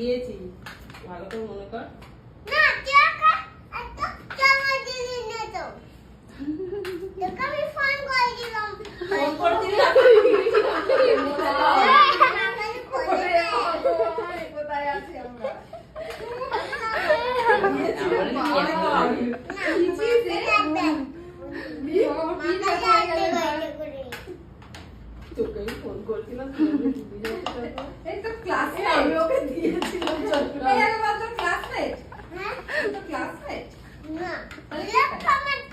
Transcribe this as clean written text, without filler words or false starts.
দিয়েছি ভালো করে মনে কর না টাকা এত টাকা দিলি না তো টাকা আমি ফোন করে দিলাম ফোন করে দিলে কোথায় আছি আমরা তোকে ফোন করছিলাম এই তো ক্লাসে আমি ওকে দিয়েছিলাম এই একমাত্র ক্লাসমেট হ্যাঁ তো ক্লাসমেট না লেফট কমেন্ট